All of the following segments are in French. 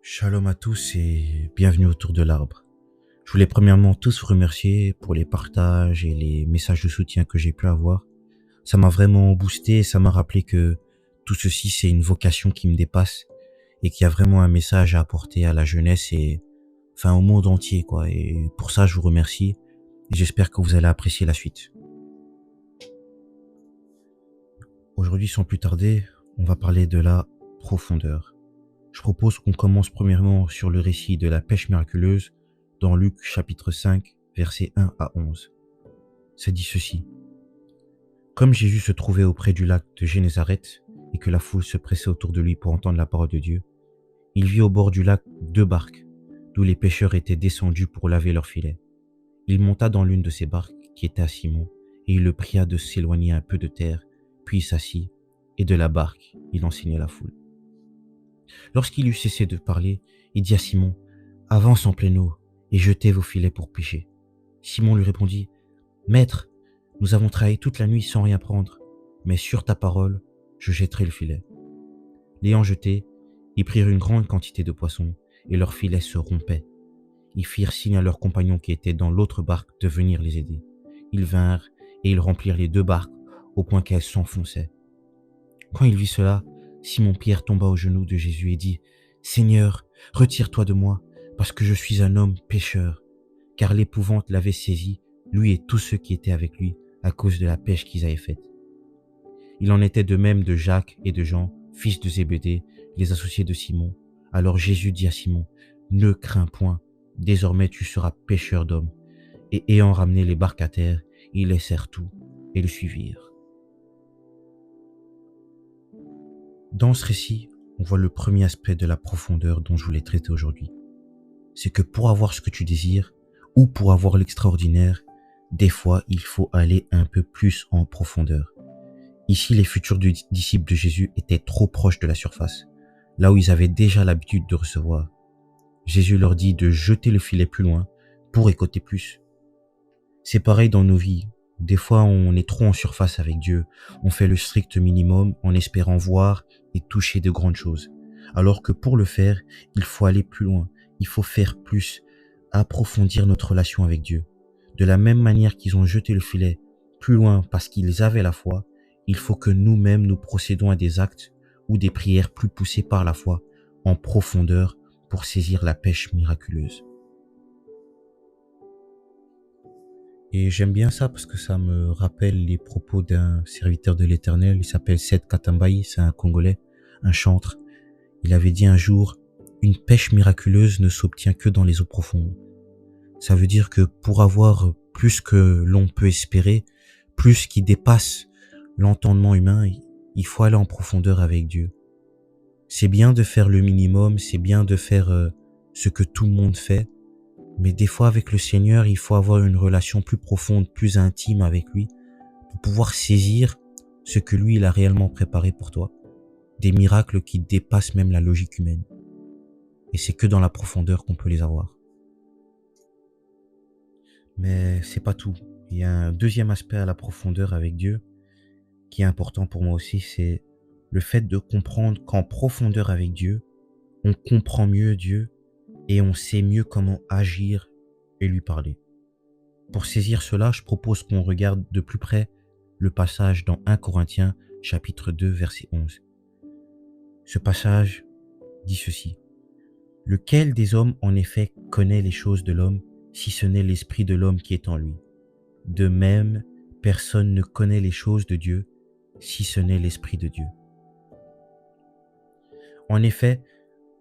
Shalom à tous et bienvenue autour de l'arbre. Je voulais premièrement tous vous remercier pour les partages et les messages de soutien que j'ai pu avoir. Ça m'a vraiment boosté et ça m'a rappelé que tout ceci c'est une vocation qui me dépasse et qu'il y a vraiment un message à apporter à la jeunesse et au monde entier quoi. Et pour ça je vous remercie et j'espère que vous allez apprécier la suite. Aujourd'hui sans plus tarder, on va parler de la profondeur. Je propose qu'on commence premièrement sur le récit de la pêche miraculeuse dans Luc chapitre 5, versets 1 à 11. Ça dit ceci. Comme Jésus se trouvait auprès du lac de Génézareth et que la foule se pressait autour de lui pour entendre la parole de Dieu, il vit au bord du lac 2 barques, d'où les pêcheurs étaient descendus pour laver leurs filets. Il monta dans l'une de ces barques qui était à Simon et il le pria de s'éloigner un peu de terre, puis il s'assit et de la barque, il enseignait la foule. Lorsqu'il eut cessé de parler, il dit à Simon, « Avance en pleine eau et jetez vos filets pour pêcher. » Simon lui répondit, « Maître, nous avons travaillé toute la nuit sans rien prendre, mais sur ta parole, je jetterai le filet. » L'ayant jeté, ils prirent une grande quantité de poissons et leurs filets se rompaient. Ils firent signe à leurs compagnons qui étaient dans l'autre barque de venir les aider. Ils vinrent et ils remplirent les 2 barques au point qu'elles s'enfonçaient. Quand il vit cela, Simon-Pierre tomba aux genoux de Jésus et dit, « Seigneur, retire-toi de moi, parce que je suis un homme pécheur. » Car l'épouvante l'avait saisi, lui et tous ceux qui étaient avec lui, à cause de la pêche qu'ils avaient faite. Il en était de même de Jacques et de Jean, fils de Zébédée, les associés de Simon. Alors Jésus dit à Simon, « Ne crains point, désormais tu seras pêcheur d'hommes. » Et ayant ramené les barques à terre, ils laissèrent tout et le suivirent. Dans ce récit, on voit le premier aspect de la profondeur dont je voulais traiter aujourd'hui. C'est que pour avoir ce que tu désires, ou pour avoir l'extraordinaire, des fois il faut aller un peu plus en profondeur. Ici, les futurs disciples de Jésus étaient trop proches de la surface, là où ils avaient déjà l'habitude de recevoir. Jésus leur dit de jeter le filet plus loin pour récolter plus. C'est pareil dans nos vies. Des fois, on est trop en surface avec Dieu. On fait le strict minimum en espérant voir et toucher de grandes choses. Alors que pour le faire, il faut aller plus loin. Il faut faire plus, approfondir notre relation avec Dieu. De la même manière qu'ils ont jeté le filet plus loin parce qu'ils avaient la foi, il faut que nous-mêmes nous procédons à des actes ou des prières plus poussées par la foi, en profondeur, pour saisir la pêche miraculeuse. Et j'aime bien ça parce que ça me rappelle les propos d'un serviteur de l'Éternel. Il s'appelle Seth Katambayi, c'est un Congolais, un chantre. Il avait dit un jour, « Une pêche miraculeuse ne s'obtient que dans les eaux profondes. » Ça veut dire que pour avoir plus que l'on peut espérer, plus qui dépasse l'entendement humain, il faut aller en profondeur avec Dieu. C'est bien de faire le minimum, c'est bien de faire ce que tout le monde fait, mais des fois avec le Seigneur, il faut avoir une relation plus profonde, plus intime avec lui, pour pouvoir saisir ce que lui, il a réellement préparé pour toi. Des miracles qui dépassent même la logique humaine. Et c'est que dans la profondeur qu'on peut les avoir. Mais c'est pas tout. Il y a un deuxième aspect à la profondeur avec Dieu, qui est important pour moi aussi, c'est le fait de comprendre qu'en profondeur avec Dieu, on comprend mieux Dieu et on sait mieux comment agir et lui parler. Pour saisir cela, je propose qu'on regarde de plus près le passage dans 1 Corinthiens chapitre 2 verset 11. Ce passage dit ceci. « Lequel des hommes en effet connaît les choses de l'homme, si ce n'est l'esprit de l'homme qui est en lui? De même, personne ne connaît les choses de Dieu, si ce n'est l'esprit de Dieu. » En effet,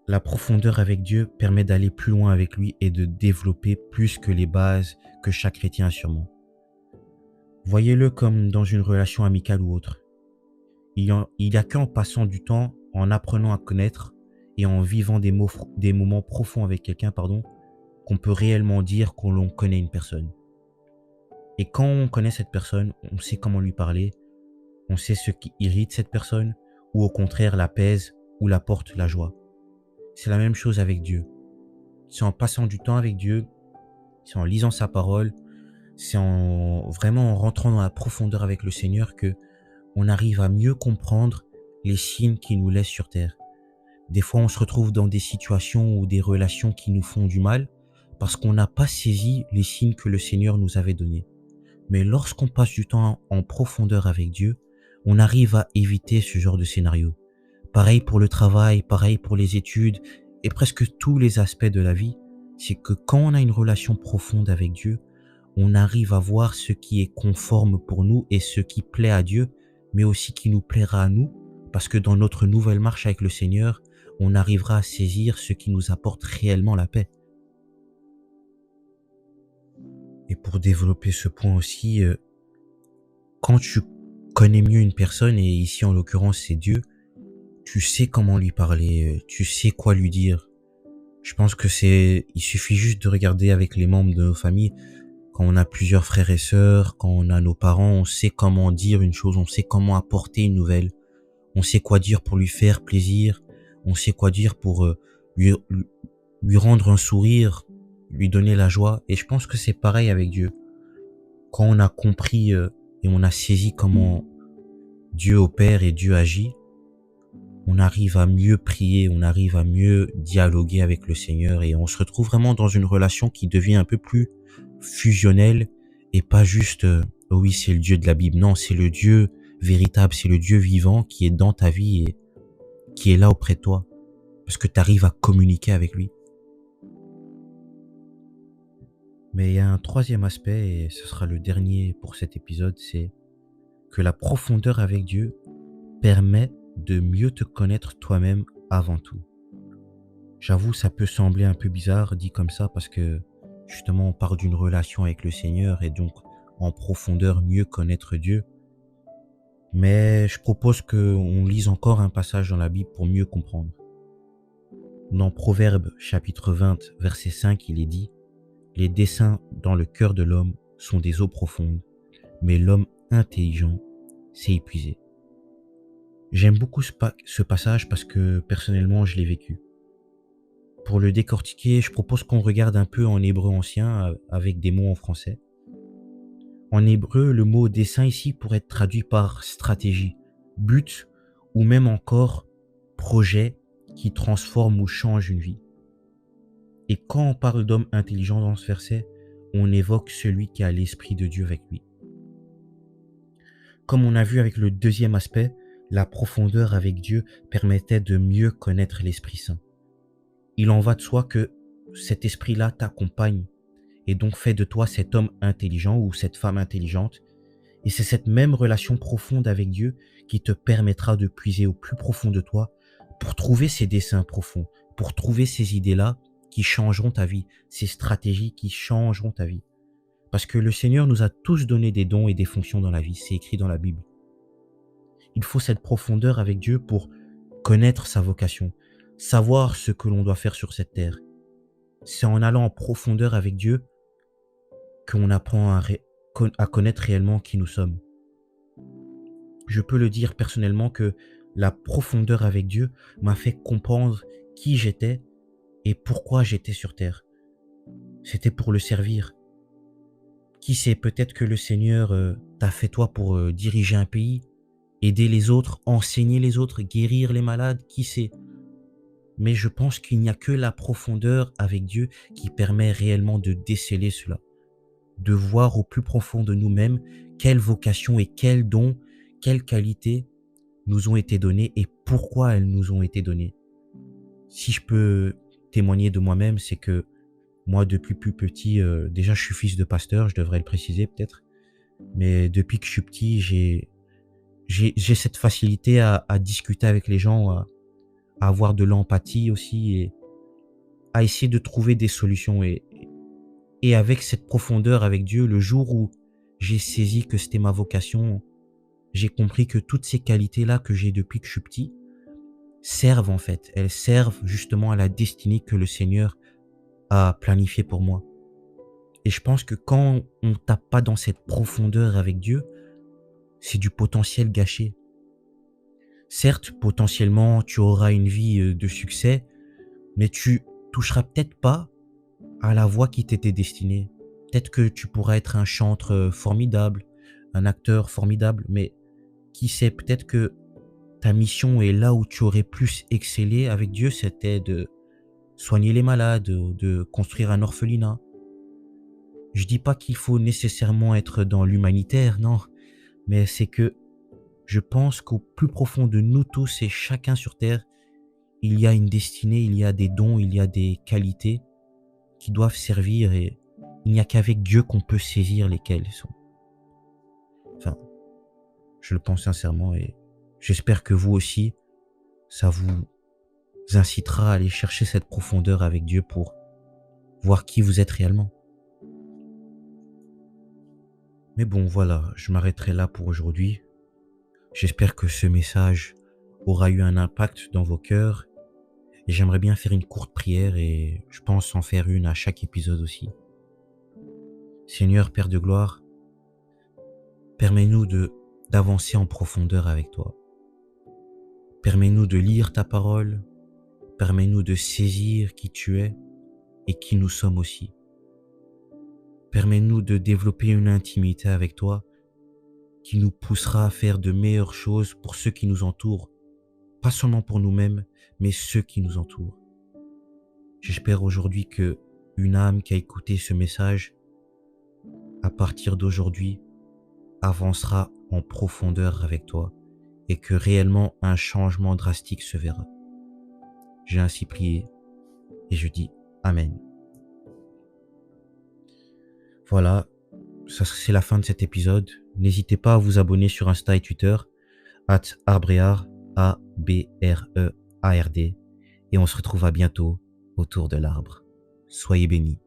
la profondeur avec Dieu permet d'aller plus loin avec lui et de développer plus que les bases que chaque chrétien a sûrement. Voyez-le comme dans une relation amicale ou autre. Il y a qu'en passant du temps, en apprenant à connaître et en vivant des moments profonds avec quelqu'un, qu'on peut réellement dire qu'on connaît une personne. Et quand on connaît cette personne, on sait comment lui parler, on sait ce qui irrite cette personne ou au contraire l'apaise ou l'apporte la joie. C'est la même chose avec Dieu. C'est en passant du temps avec Dieu, c'est en lisant sa parole, c'est vraiment en rentrant dans la profondeur avec le Seigneur que on arrive à mieux comprendre les signes qu'il nous laisse sur terre. Des fois, on se retrouve dans des situations ou des relations qui nous font du mal parce qu'on n'a pas saisi les signes que le Seigneur nous avait donnés. Mais lorsqu'on passe du temps en profondeur avec Dieu, on arrive à éviter ce genre de scénario. Pareil pour le travail, pareil pour les études et presque tous les aspects de la vie, c'est que quand on a une relation profonde avec Dieu, on arrive à voir ce qui est conforme pour nous et ce qui plaît à Dieu, mais aussi qui nous plaira à nous, parce que dans notre nouvelle marche avec le Seigneur, on arrivera à saisir ce qui nous apporte réellement la paix. Et pour développer ce point aussi, quand tu connais mieux une personne, et ici en l'occurrence c'est Dieu, tu sais comment lui parler, tu sais quoi lui dire. Je pense que il suffit juste de regarder avec les membres de nos familles. Quand on a plusieurs frères et sœurs, quand on a nos parents, on sait comment dire une chose, on sait comment apporter une nouvelle, on sait quoi dire pour lui faire plaisir, on sait quoi dire pour lui, lui rendre un sourire, lui donner la joie. Et je pense que c'est pareil avec Dieu. Quand on a compris et on a saisi comment Dieu opère et Dieu agit, on arrive à mieux prier, on arrive à mieux dialoguer avec le Seigneur et on se retrouve vraiment dans une relation qui devient un peu plus fusionnelle et pas juste oh oui, c'est le Dieu de la Bible. Non, c'est le Dieu véritable, c'est le Dieu vivant qui est dans ta vie et qui est là auprès de toi parce que tu arrives à communiquer avec lui. Mais il y a un troisième aspect et ce sera le dernier pour cet épisode, c'est que la profondeur avec Dieu permet de mieux te connaître toi-même avant tout. J'avoue, ça peut sembler un peu bizarre dit comme ça parce que justement on parle d'une relation avec le Seigneur et donc en profondeur mieux connaître Dieu. Mais je propose qu'on lise encore un passage dans la Bible pour mieux comprendre. Dans Proverbes chapitre 20 verset 5, il est dit: les desseins dans le cœur de l'homme sont des eaux profondes, mais l'homme intelligent s'est épuisé. J'aime beaucoup ce passage parce que personnellement je l'ai vécu. Pour le décortiquer, je propose qu'on regarde un peu en hébreu ancien avec des mots en français. En hébreu, le mot dessein ici pourrait être traduit par stratégie, but ou même encore projet qui transforme ou change une vie. Et quand on parle d'homme intelligent dans ce verset, on évoque celui qui a l'esprit de Dieu avec lui. Comme on a vu avec le deuxième aspect, la profondeur avec Dieu permettait de mieux connaître l'Esprit Saint. Il en va de soi que cet esprit-là t'accompagne et donc fait de toi cet homme intelligent ou cette femme intelligente. Et c'est cette même relation profonde avec Dieu qui te permettra de puiser au plus profond de toi pour trouver ces desseins profonds, pour trouver ces idées-là qui changeront ta vie, ces stratégies qui changeront ta vie. Parce que le Seigneur nous a tous donné des dons et des fonctions dans la vie, c'est écrit dans la Bible. Il faut cette profondeur avec Dieu pour connaître sa vocation, savoir ce que l'on doit faire sur cette terre. C'est en allant en profondeur avec Dieu qu'on apprend à connaître réellement qui nous sommes. Je peux le dire personnellement que la profondeur avec Dieu m'a fait comprendre qui j'étais et pourquoi j'étais sur terre. C'était pour le servir. Qui sait, peut-être que le Seigneur t'a fait toi pour diriger un pays, aider les autres, enseigner les autres, guérir les malades, qui sait. Mais je pense qu'il n'y a que la profondeur avec Dieu qui permet réellement de déceler cela, de voir au plus profond de nous-mêmes quelle vocation et quels dons, quelles qualités nous ont été donnés et pourquoi elles nous ont été données. Si je peux témoigner de moi-même, c'est que moi, depuis plus petit, déjà je suis fils de pasteur, je devrais le préciser peut-être, mais depuis que je suis petit, j'ai cette facilité à discuter avec les gens, à avoir de l'empathie aussi et à essayer de trouver des solutions. Et avec cette profondeur avec Dieu, le jour où j'ai saisi que c'était ma vocation, j'ai compris que toutes ces qualités-là que j'ai depuis que je suis petit servent en fait. Elles servent justement à la destinée que le Seigneur a planifiée pour moi. Et je pense que quand on ne tape pas dans cette profondeur avec Dieu, c'est du potentiel gâché. Certes, potentiellement, tu auras une vie de succès, mais tu toucheras peut-être pas à la voie qui t'était destinée. Peut-être que tu pourras être un chanteur formidable, un acteur formidable, mais qui sait, peut-être que ta mission et là où tu aurais plus excellé avec Dieu, c'était de soigner les malades, de construire un orphelinat. Je dis pas qu'il faut nécessairement être dans l'humanitaire, non, mais c'est que je pense qu'au plus profond de nous tous et chacun sur Terre, il y a une destinée, il y a des dons, il y a des qualités qui doivent servir et il n'y a qu'avec Dieu qu'on peut saisir lesquelles sont. Enfin, je le pense sincèrement et j'espère que vous aussi, ça vous incitera à aller chercher cette profondeur avec Dieu pour voir qui vous êtes réellement. Mais bon, voilà, je m'arrêterai là pour aujourd'hui. J'espère que ce message aura eu un impact dans vos cœurs. Et j'aimerais bien faire une courte prière et je pense en faire une à chaque épisode aussi. Seigneur, Père de gloire, permets-nous d'avancer en profondeur avec toi. Permets-nous de lire ta parole. Permets-nous de saisir qui tu es et qui nous sommes aussi. Permets-nous de développer une intimité avec toi qui nous poussera à faire de meilleures choses pour ceux qui nous entourent, pas seulement pour nous-mêmes, mais ceux qui nous entourent. J'espère aujourd'hui que une âme qui a écouté ce message, à partir d'aujourd'hui, avancera en profondeur avec toi et que réellement un changement drastique se verra. J'ai ainsi prié et je dis Amen. Voilà, ça c'est la fin de cet épisode. N'hésitez pas à vous abonner sur Insta et Twitter, @arbreard, ABREARD, et on se retrouve à bientôt autour de l'arbre. Soyez bénis.